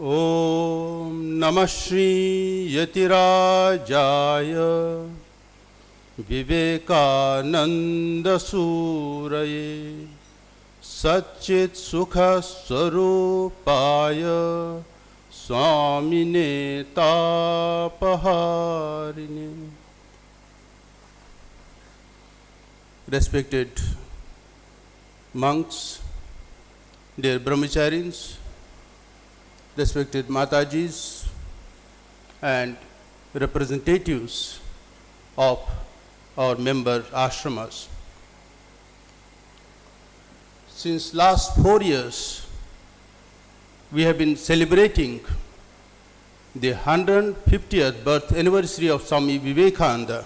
Om Namah Shri Yatirajaya Vivekananda Suraye Satchit Sukha Swarupaya Swami Tapaharini. Respected monks, dear brahmacharis, respected Matajis and representatives of our member ashramas. Since last 4 years, we have been celebrating the 150th birth anniversary of Swami Vivekananda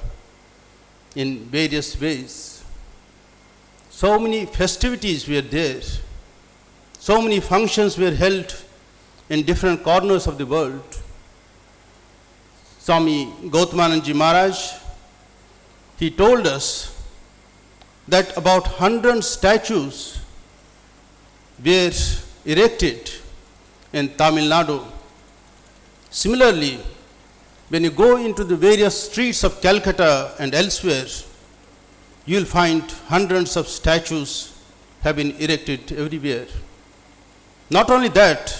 in various ways. So many festivities were there, so many functions were held in different corners of the world. Swami Gautamananji Maharaj, he told us that about 100 statues were erected in Tamil Nadu. Similarly, when you go into the various streets of Calcutta and elsewhere, you will find hundreds of statues have been erected everywhere. Not only that,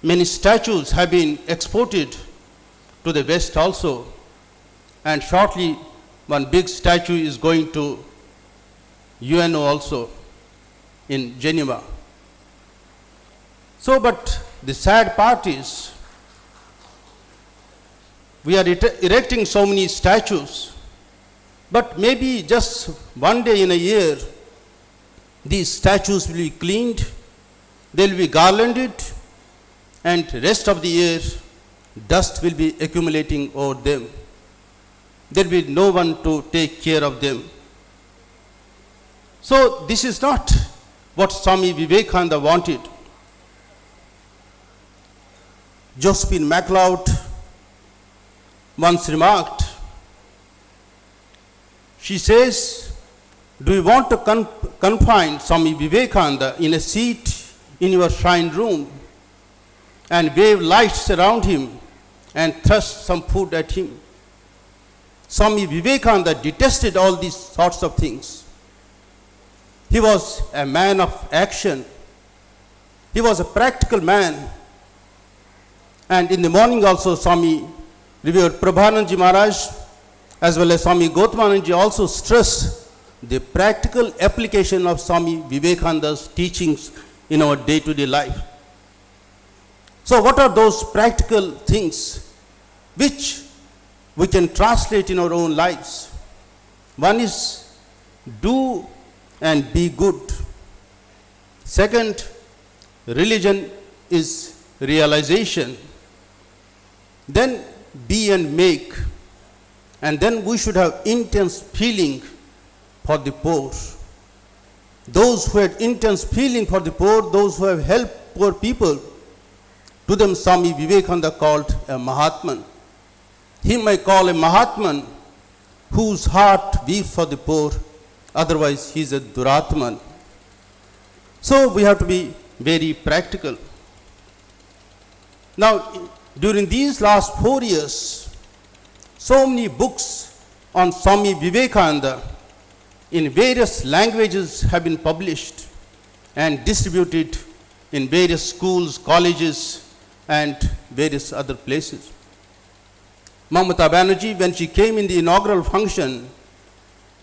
many statues have been exported to the West also, and shortly one big statue is going to UNO also in Geneva. So, but the sad part is, we are erecting so many statues, but maybe just one day in a year, these statues will be cleaned, they will be garlanded, and rest of the year, dust will be accumulating over them. There will be no one to take care of them. So this is not what Swami Vivekananda wanted. Josephine MacLeod once remarked, she says, do you want to confine Swami Vivekananda in a seat in your shrine room and wave lights around him and thrust some food at him? Swami Vivekananda detested all these sorts of things. He was a man of action. He was a practical man. And in the morning also, Swami Revered Prabhananji Maharaj as well as Swami Gautamananji also stressed the practical application of Swami Vivekananda's teachings in our day-to-day life. So what are those practical things which we can translate in our own lives? One is do and be good. Second, religion is realization. Then be and make. And then we should have intense feeling for the poor. Those who had intense feeling for the poor, those who have helped poor people, to them Swami Vivekananda called a Mahatman. Him I call a Mahatman whose heart weeps for the poor, otherwise he is a Duratman. So we have to be very practical. Now, during these last 4 years, so many books on Swami Vivekananda in various languages have been published and distributed in various schools, colleges, and various other places. Mamata Banerjee, when she came in the inaugural function,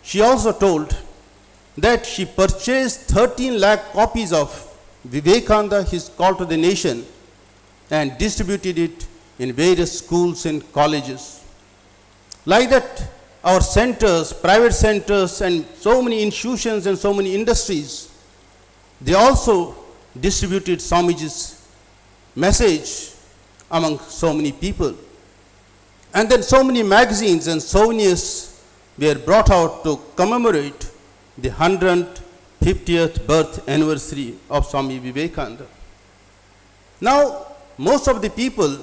she also told that she purchased 13 lakh copies of Vivekananda, his call to the nation, and distributed it in various schools and colleges. Like that, our centers, private centers, and so many institutions and so many industries, they also distributed Swamiji's message among so many people. And then so many magazines and souvenirs were brought out to commemorate the 150th birth anniversary of Swami Vivekananda. Now, most of the people,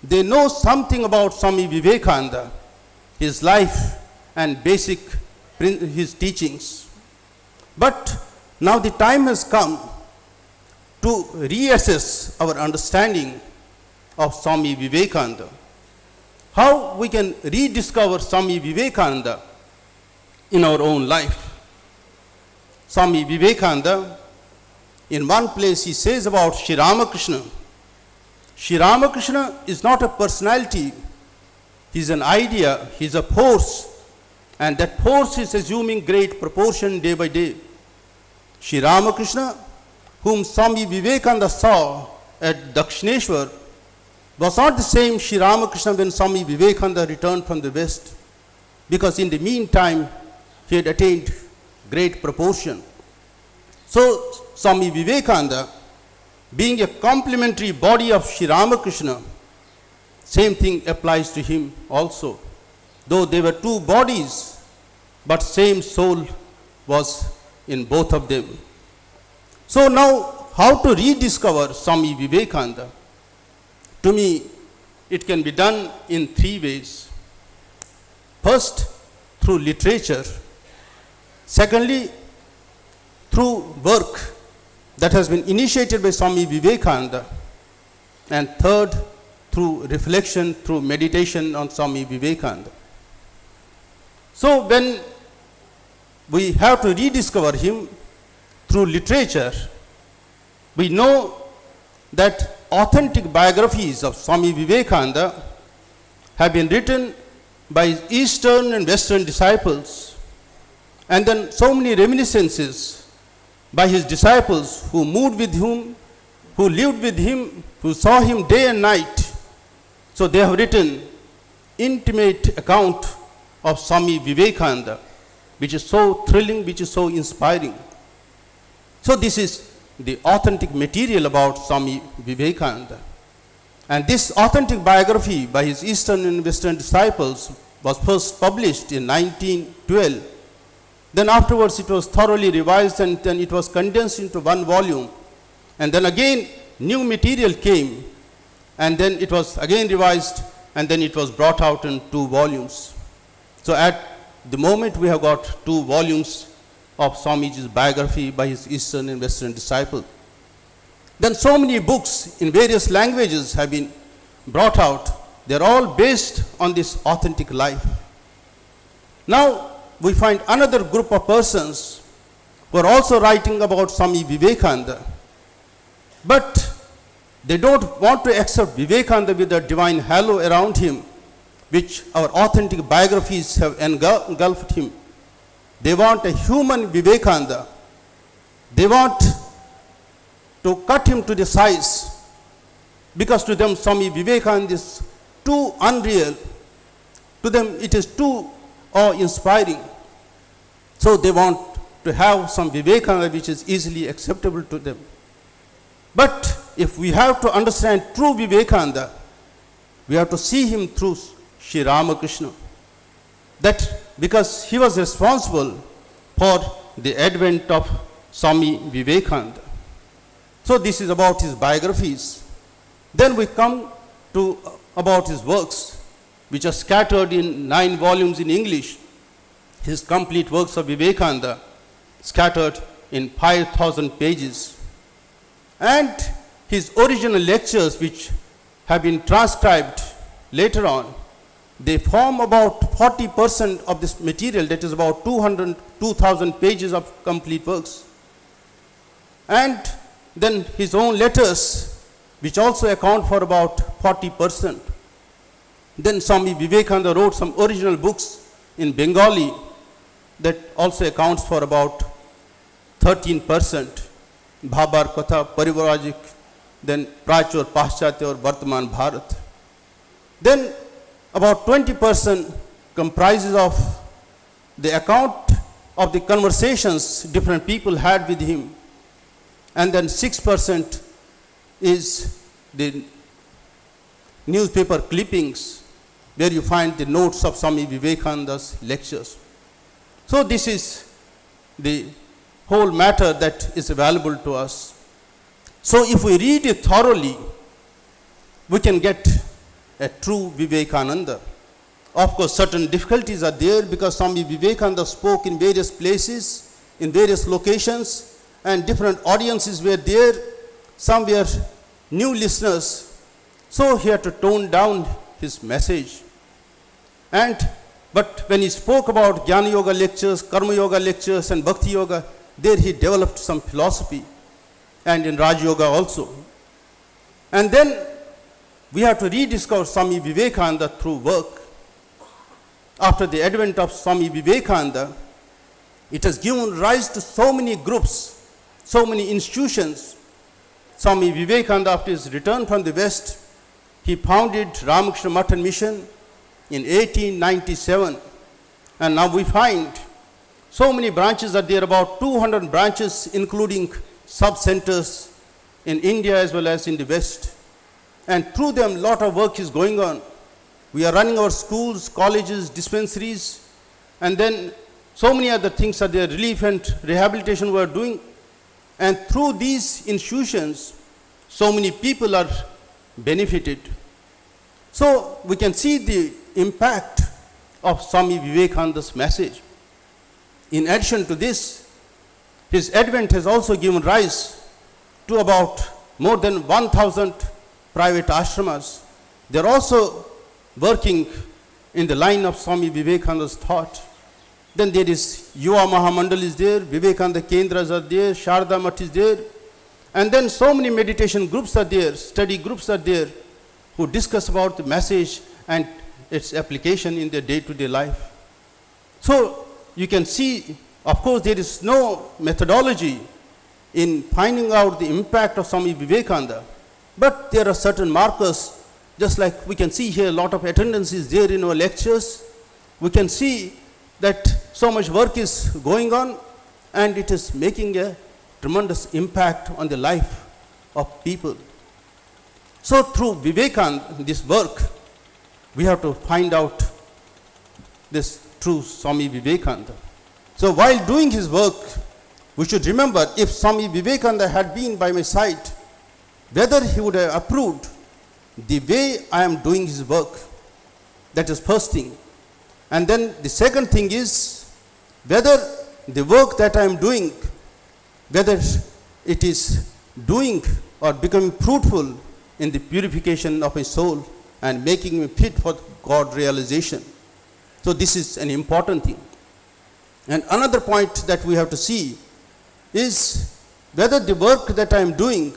they know something about Swami Vivekananda, his life and basic his teachings. But now the time has come to reassess our understanding of Swami Vivekananda. How we can rediscover Swami Vivekananda in our own life. Swami Vivekananda, in one place he says about Sri Ramakrishna, Sri Ramakrishna is not a personality, he is an idea, he is a force, and that force is assuming great proportion day by day. Sri Ramakrishna, whom Swami Vivekananda saw at Dakshineshwar, was not the same Sri Ramakrishna when Swami Vivekananda returned from the West, because in the meantime he had attained great proportion. So Swami Vivekananda, being a complementary body of Sri Ramakrishna, same thing applies to him also. Though they were two bodies, but same soul was in both of them. So now, how to rediscover Swami Vivekananda? To me, it can be done in three ways. First, through literature. Secondly, through work that has been initiated by Swami Vivekananda. And third, through reflection, through meditation on Swami Vivekananda. So when we have to rediscover him through literature, we know that authentic biographies of Swami Vivekananda have been written by his Eastern and Western disciples, and then so many reminiscences by his disciples who moved with him, who lived with him, who saw him day and night. So they have written intimate account of Swami Vivekananda, which is so thrilling, which is so inspiring. So this is the authentic material about Swami Vivekananda. And this authentic biography by his Eastern and Western disciples was first published in 1912. Then afterwards it was thoroughly revised, and then it was condensed into one volume. And then again new material came, and then it was again revised, and then it was brought out in 2 volumes. So at the moment we have got 2 volumes of Swamiji's biography by his Eastern and Western disciples. Then so many books in various languages have been brought out. They are all based on this authentic life. Now we find another group of persons who are also writing about Swami Vivekananda, but they don't want to accept Vivekananda with the divine halo around him, which our authentic biographies have engulfed him. They want a human Vivekananda. They want to cut him to the size, because to them Swami Vivekananda is too unreal. To them it is too awe-inspiring. So they want to have some Vivekananda which is easily acceptable to them. But if we have to understand true Vivekananda, we have to see him through Sri Ramakrishna. That because he was responsible for the advent of Swami Vivekananda. So this is about his biographies. Then we come to about his works, which are scattered in 9 volumes in English. His complete works of Vivekananda, scattered in 5,000 pages. And his original lectures, which have been transcribed later on, they form about 40% of this material, that is about 2,000 pages of complete works. And then his own letters, which also account for about 40%. Then Swami Vivekananda wrote some original books in Bengali that also accounts for about 13%. Bhava Prachar, Parivarajik, then Prachar, Paschatya or Vartaman Bharat. Then about 20% comprises of the account of the conversations different people had with him. And then 6% is the newspaper clippings, where you find the notes of Swami Vivekananda's lectures. So this is the whole matter that is available to us. So if we read it thoroughly, we can get a true Vivekananda. Of course, certain difficulties are there, because Swami Vivekananda spoke in various places, in various locations, and different audiences were there. some were new listeners, so he had to tone down his message. But when he spoke about Jnana Yoga lectures, Karma Yoga lectures, and Bhakti Yoga, there he developed some philosophy, and in Raj Yoga also. And then we have to rediscover Swami Vivekananda through work. After the advent of Swami Vivekananda, it has given rise to so many groups, so many institutions. Swami Vivekananda, after his return from the West, he founded Ramakrishna Math and Mission in 1897. And now we find so many branches are there, about 200 branches, including sub-centers in India as well as in the West. And through them, a lot of work is going on. We are running our schools, colleges, dispensaries, and then so many other things are there, relief and rehabilitation we are doing. And through these institutions, so many people are benefited. So we can see the impact of Swami Vivekananda's message. In addition to this, his advent has also given rise to about more than 1,000 private ashramas. They are also working in the line of Swami Vivekananda's thought. Then there is Yuva Mahamandal is there, Vivekananda Kendras are there, Sharda Math is there, and then so many meditation groups are there, study groups are there, who discuss about the message and its application in their day-to-day life. So you can see, of course, there is no methodology in finding out the impact of Swami Vivekananda, but there are certain markers, just like we can see here, a lot of attendance is there in our lectures. We can see that so much work is going on, and it is making a tremendous impact on the life of people. So through Vivekananda, this work, we have to find out this true Swami Vivekananda. So while doing his work, we should remember, if Swami Vivekananda had been by my side, whether he would have approved the way I am doing his work. That is first thing. And then the second thing is, whether the work that I am doing, whether it is doing or becoming fruitful in the purification of my soul and making me fit for God realization. So this is an important thing. And another point that we have to see is whether the work that I am doing,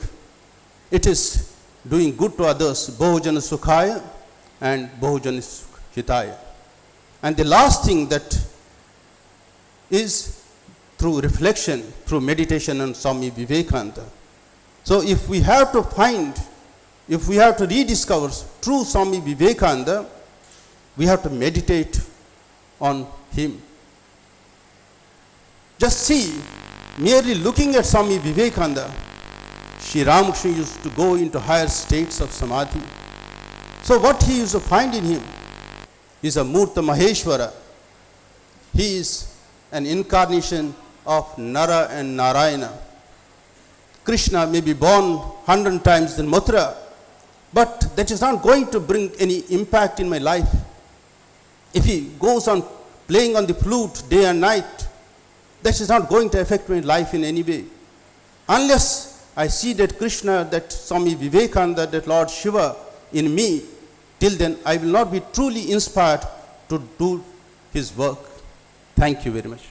it is doing good to others, Bahujana Sukhaya and Bahujana Hitaya. And the last thing that is through reflection, through meditation on Swami Vivekananda. So if we have to find, if we have to rediscover true Swami Vivekananda, we have to meditate on him. Just see, merely looking at Swami Vivekananda, Sri Ramakrishna used to go into higher states of samadhi. So what he used to find in him is a Murta Maheshwara. He is an incarnation of Nara and Narayana. Krishna may be born 100 times in Mathura, but that is not going to bring any impact in my life. If he goes on playing on the flute day and night, that is not going to affect my life in any way. Unless I see that Krishna, that Swami Vivekananda, that Lord Shiva in me, till then I will not be truly inspired to do his work. Thank you very much.